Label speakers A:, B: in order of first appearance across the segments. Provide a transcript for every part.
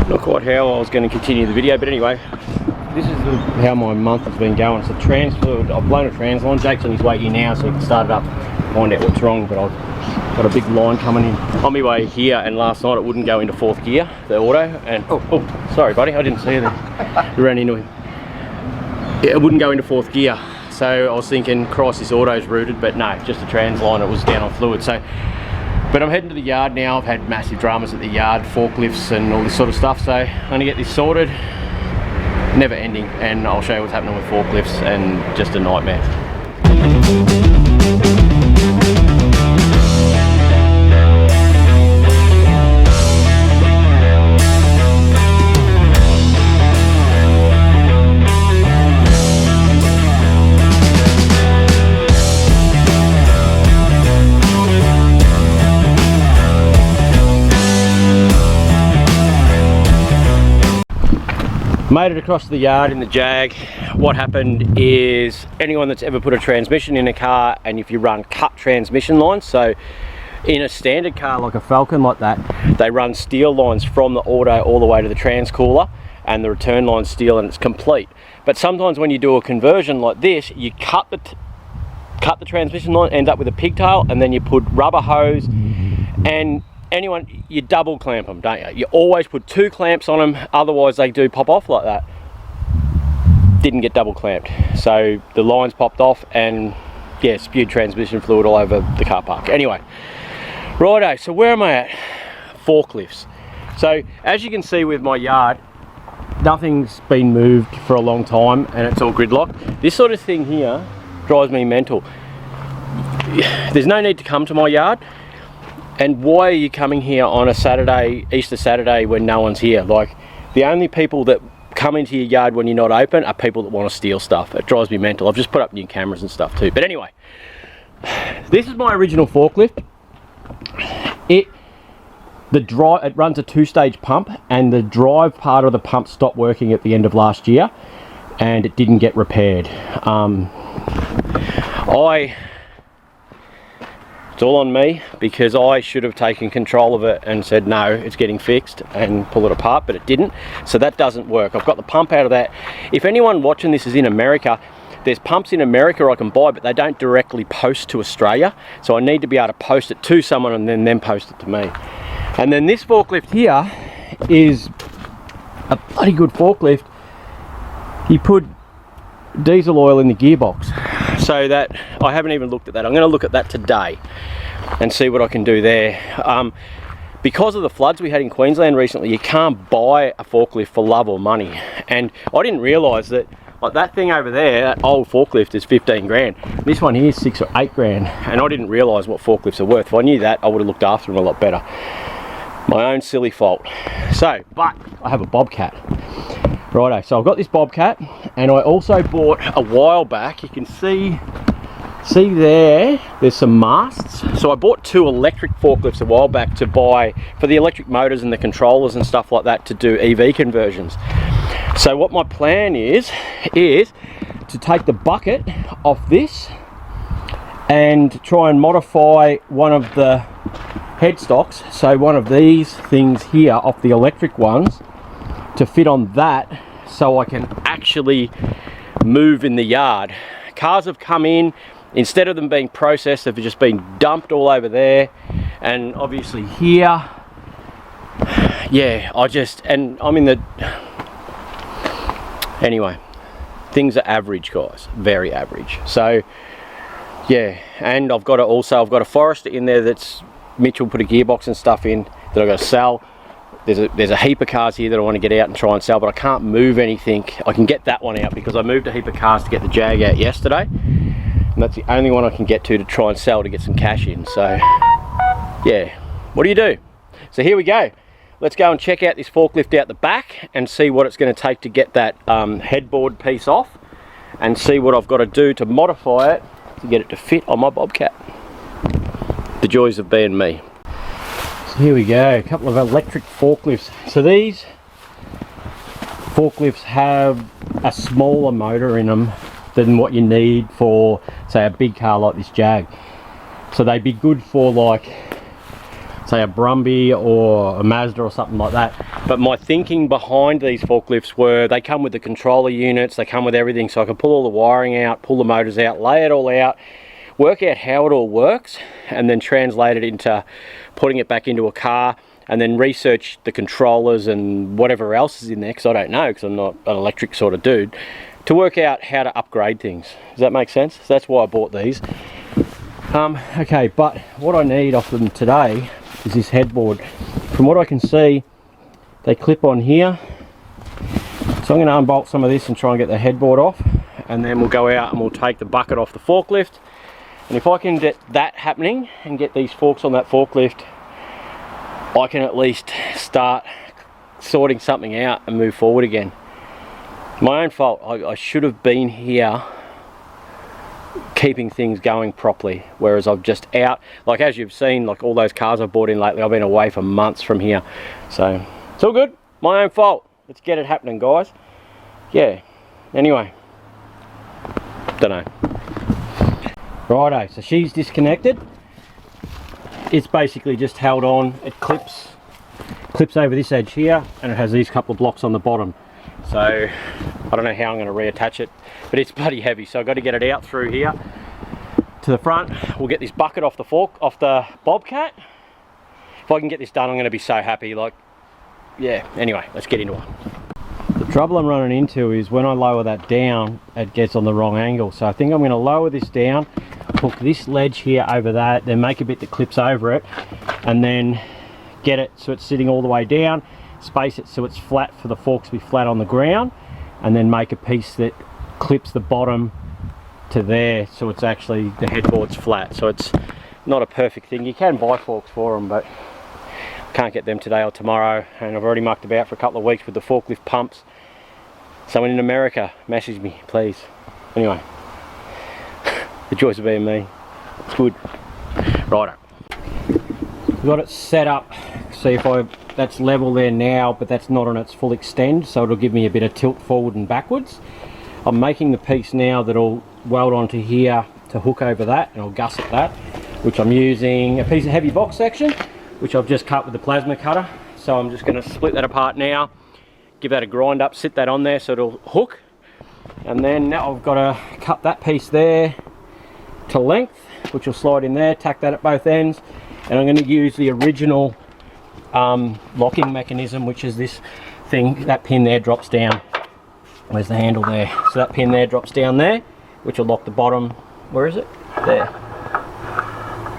A: Not quite how I was going to continue the video, but anyway, this is how my month has been going. It's a trans fluid. I've blown a trans line. Jake's on his way here now, so he can start it up, find out what's wrong. But I've got a big line coming in on my way here, and last night it wouldn't go into 4th gear, the auto. And oh, sorry, buddy, I didn't see you there. You ran into him. Yeah, it wouldn't go into 4th gear. So I was thinking, Christ, this auto's rooted, but no, just a trans line. It was down on fluid. So. But I'm heading to the yard now. I've had massive dramas at the yard, forklifts and all this sort of stuff. So I'm going to get this sorted, never ending, and I'll show you what's happening with forklifts and just a nightmare. Made it across to the yard in the Jag. What happened is, anyone that's ever put a transmission in a car, and if you run cut transmission lines, so in a standard car like a Falcon like that, they run steel lines from the auto all the way to the transcooler, and the return line's steel and it's complete. But sometimes when you do a conversion like this, you cut the transmission line, end up with a pigtail, and then you put rubber hose, and you double clamp them, don't you? You always put 2 clamps on them, otherwise they do pop off like that. Didn't get double clamped, so the lines popped off and yeah, spewed transmission fluid all over the car park. Anyway, righto, so where am I at? Forklifts. So as you can see with my yard, nothing's been moved for a long time and it's all gridlocked. This sort of thing here drives me mental. There's no need to come to my yard. And why are you coming here on a Saturday, Easter Saturday, when no one's here? Like, the only people that come into your yard when you're not open are people that want to steal stuff. It drives me mental. I've just put up new cameras and stuff too. But anyway, this is my original forklift. It runs a 2-stage pump, and the drive part of the pump stopped working at the end of last year, and it didn't get repaired. It's all on me, because I should have taken control of it and said no, it's getting fixed, and pull it apart, but it didn't. So that doesn't work. I've got the pump out of that. If anyone watching this is in America, there's pumps in America I can buy, but they don't directly post to Australia. So I need to be able to post it to someone and then them post it to me. And then this forklift here is a bloody good forklift. You put diesel oil in the gearbox. So that, I haven't even looked at that. I'm going to look at that today and see what I can do there. Because of the floods we had in Queensland recently, you can't buy a forklift for love or money. And I didn't realise that, like that thing over there, that old forklift is 15 grand. This one here is 6 or 8 grand. And I didn't realise what forklifts are worth. If I knew that, I would have looked after them a lot better. My own silly fault. So, but I have a bobcat. Righto, so I've got this bobcat, and I also bought a while back, you can see there's some masts. So I bought 2 electric forklifts a while back to buy for the electric motors and the controllers and stuff like that to do EV conversions. So what my plan is to take the bucket off this and try and modify one of the headstocks, so one of these things here off the electric ones, to fit on that, so I can actually move in the yard. Cars have come in, instead of them being processed, they've just been dumped all over there, and obviously here, yeah, and I'm in the, anyway, things are average, guys, very average. So yeah, and I've got a Forester in there that's Mitchell put a gearbox and stuff in that I've got to sell. There's a heap of cars here that I want to get out and try and sell, but I can't move anything. I can get that one out because I moved a heap of cars to get the Jag out yesterday, and that's the only one I can get to try and sell to get some cash in. So yeah, what do you do? So here we go. Let's go and check out this forklift out the back and see what it's going to take to get that headboard piece off, and see what I've got to do to modify it to get it to fit on my bobcat. The joys of being me. Here we go, a couple of electric forklifts. So these forklifts have a smaller motor in them than what you need for, say, a big car like this Jag. So they'd be good for like say a Brumby or a Mazda or something like that. But my thinking behind these forklifts were they come with the controller units, they come with everything, so I can pull all the wiring out, pull the motors out, lay it all out, work out how it all works, and then translate it into putting it back into a car, and then research the controllers and whatever else is in there, because I don't know, because I'm not an electric sort of dude, to work out how to upgrade things. Does that make sense? So that's why I bought these. Okay, but what I need off them today is this headboard. From what I can see, they clip on here. So I'm going to unbolt some of this and try and get the headboard off, and then we'll go out and we'll take the bucket off the forklift. And if I can get that happening and get these forks on that forklift, I can at least start sorting something out and move forward again. My own fault. I should have been here keeping things going properly, whereas I've just out, like as you've seen, like all those cars I've bought in lately, I've been away for months from here. So it's all good, my own fault. Let's get it happening, guys. Yeah, anyway, don't know. Righto, so she's disconnected. It's basically just held on. It clips over this edge here, and it has these couple of blocks on the bottom. So I don't know how I'm going to reattach it, but it's bloody heavy, so I've got to get it out through here to the front. We'll get this bucket off the bobcat. If I can get this done, I'm going to be so happy. Like, yeah, anyway, let's get into it. The trouble I'm running into is when I lower that down, it gets on the wrong angle. So I think I'm going to lower this down, hook this ledge here over that, then make a bit that clips over it, and then get it so it's sitting all the way down, space it so it's flat for the forks to be flat on the ground, and then make a piece that clips the bottom to there so it's actually, the headboard's flat. So it's not a perfect thing. You can buy forks for them, but can't get them today or tomorrow, and I've already mucked about for a couple of weeks with the forklift pumps. Someone in America, message me, please. Anyway, the joys of being me. It's good. Righto. We've got it set up. See if that's level there now, but that's not on its full extend, so it'll give me a bit of tilt forward and backwards. I'm making the piece now that'll weld onto here to hook over that, and I'll gusset that, which I'm using a piece of heavy box section, which I've just cut with the plasma cutter. So I'm just going to split that apart now, give that a grind up, sit that on there so it'll hook, and then now I've got to cut that piece there to length, which will slide in there, tack that at both ends, and I'm going to use the original locking mechanism, which is this thing. That pin there drops down. Where's the handle there? So that pin there drops down there, which will lock the bottom. Where is it? There.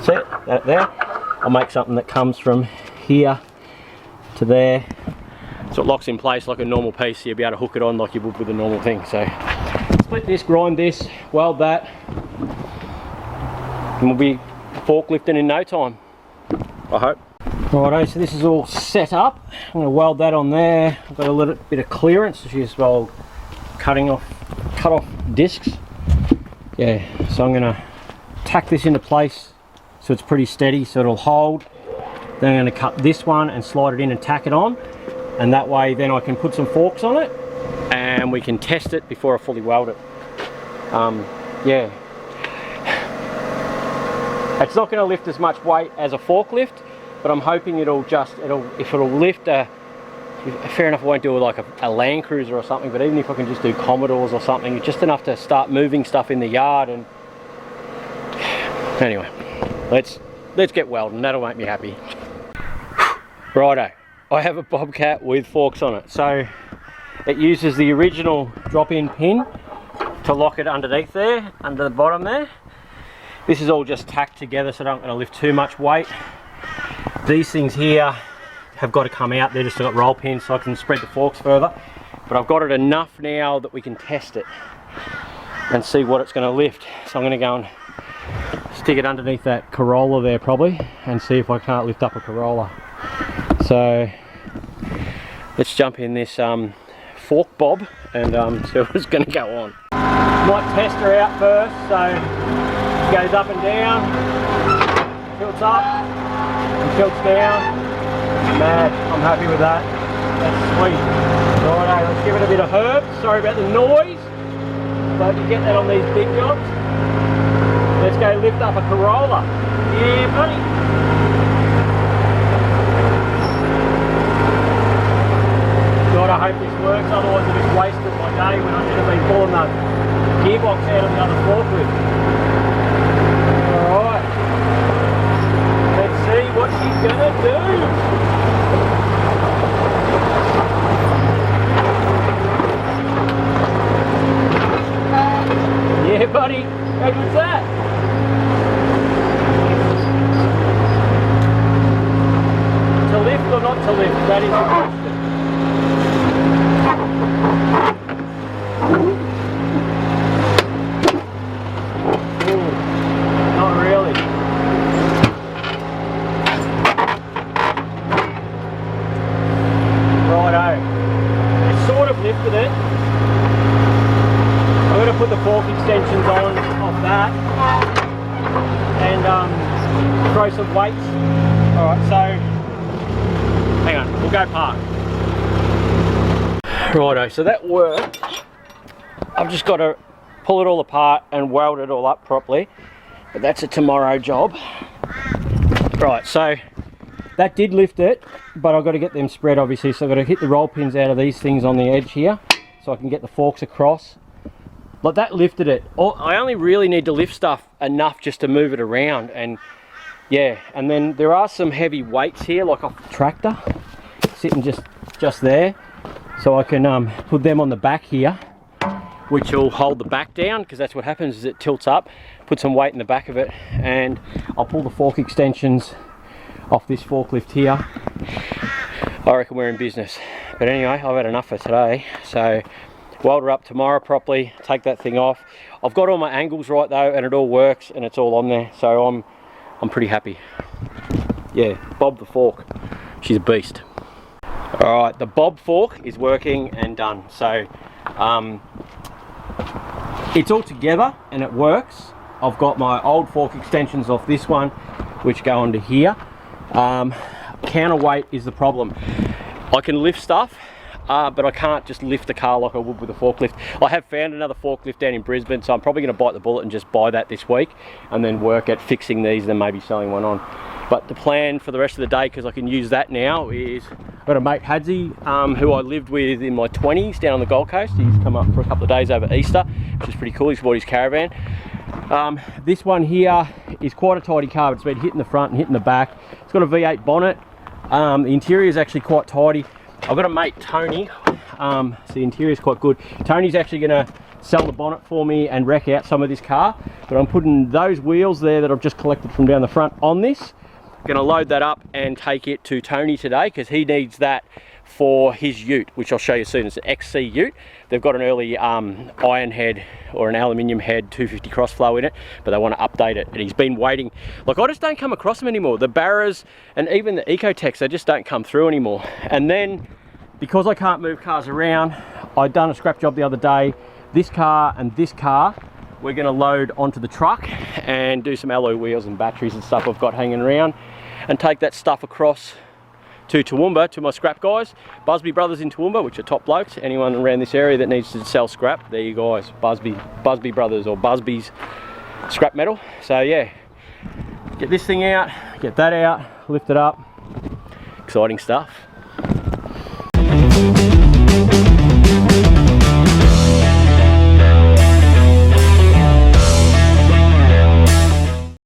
A: See it? That there. I'll make something that comes from here to there, so it locks in place like a normal piece, so you'll be able to hook it on like you would with a normal thing. So split this, grind this, weld that, and we'll be forklifting in no time, I hope. Righto, so this is all set up. I'm going to weld that on there. I've got a little bit of clearance, which is well cut off discs. Yeah, so I'm going to tack this into place so it's pretty steady, so it'll hold. Then I'm going to cut this one and slide it in and tack it on, and that way then I can put some forks on it and we can test it before I fully weld it. Yeah, it's not going to lift as much weight as a forklift, but I'm hoping if it'll lift fair enough, I won't do like a Land Cruiser or something, but even if I can just do Commodores or something, just enough to start moving stuff in the yard. And anyway, let's get welding. That'll make me happy. Righto, I have a bobcat with forks on it, so it uses the original drop-in pin to lock it underneath there, under the bottom there. This is all just tacked together so I don't want to lift too much weight. These things here have got to come out. They're just got roll pins so I can spread the forks further, but I've got it enough now that we can test it and see what it's going to lift. So I'm going to go and stick it underneath that Corolla there probably and see if I can't lift up a Corolla. So let's jump in this fork bob and see what's going to go on. Might test her out first, so it goes up and down, tilts up and tilts down. Mad, I'm happy with that. That's sweet. Righto, let's give it a bit of herb. Sorry about the noise, but you get that on these big jobs. Let's go lift up a Corolla. Yeah, buddy. I hope this works, otherwise I just wasted my day when I should have been pulling the gearbox out of the other forklift. Alright, let's see what she's gonna do. Yeah, buddy, how good's that? To lift or not to lift, that is the question. Ooh, not really. Righto. It sort of lifted it. I'm going to put the fork extensions on off that and throw some weights. Alright, so hang on, we'll go park. Righto, so that worked. I've just got to pull it all apart and weld it all up properly, but that's a tomorrow job. Right, so that did lift it, but I've got to get them spread obviously, so I've got to hit the roll pins out of these things on the edge here so I can get the forks across. Like that lifted it. I only really need to lift stuff enough just to move it around, and yeah, and then there are some heavy weights here like off the tractor sitting just there, so I can put them on the back here, which will hold the back down, because that's what happens is it tilts up. Put some weight in the back of it, and I'll pull the fork extensions off this forklift here. I reckon we're in business. But anyway, I've had enough for today, so weld her up tomorrow properly, take that thing off. I've got all my angles right though, and it all works and it's all on there, so I'm pretty happy. Yeah, Bob the fork, she's a beast. Alright, the Bob fork is working and done. So it's all together and it works. I've got my old fork extensions off this one, which go onto here. Counterweight is the problem. I can lift stuff, but I can't just lift the car like I would with a forklift. I have found another forklift down in Brisbane, so I'm probably going to bite the bullet and just buy that this week and then work at fixing these and then maybe selling one on. But the plan for the rest of the day, because I can use that now, is I've got a mate Hadzi, who I lived with in my 20s down on the Gold Coast. He's come up for a couple of days over Easter, which is pretty cool. He's bought his caravan. This one here is quite a tidy car, but it's been hitting the front and hitting the back. It's got a V8 bonnet. The interior is actually quite tidy. I've got a mate Tony, so the interior is quite good. Tony's actually going to sell the bonnet for me and wreck out some of this car, but I'm putting those wheels there that I've just collected from down the front on this. Going to load that up and take it to Tony today, because he needs that for his ute, which I'll show you soon. It's an XC ute. They've got an early iron head or an aluminium head 250 cross flow in it, but they want to update it, and he's been waiting. Like, I just don't come across them anymore. The Barras and even the Ecotechs, they just don't come through anymore. And then because I can't move cars around, I'd done a scrap job the other day. This car and this car we're going to load onto the truck and do some alloy wheels and batteries and stuff I've got hanging around, and take that stuff across to Toowoomba, to my scrap guys, Busby Brothers in Toowoomba, which are top blokes. Anyone around this area that needs to sell scrap, there you guys, Busby Brothers or Busby's Scrap Metal. So yeah, get this thing out, get that out, lift it up, exciting stuff.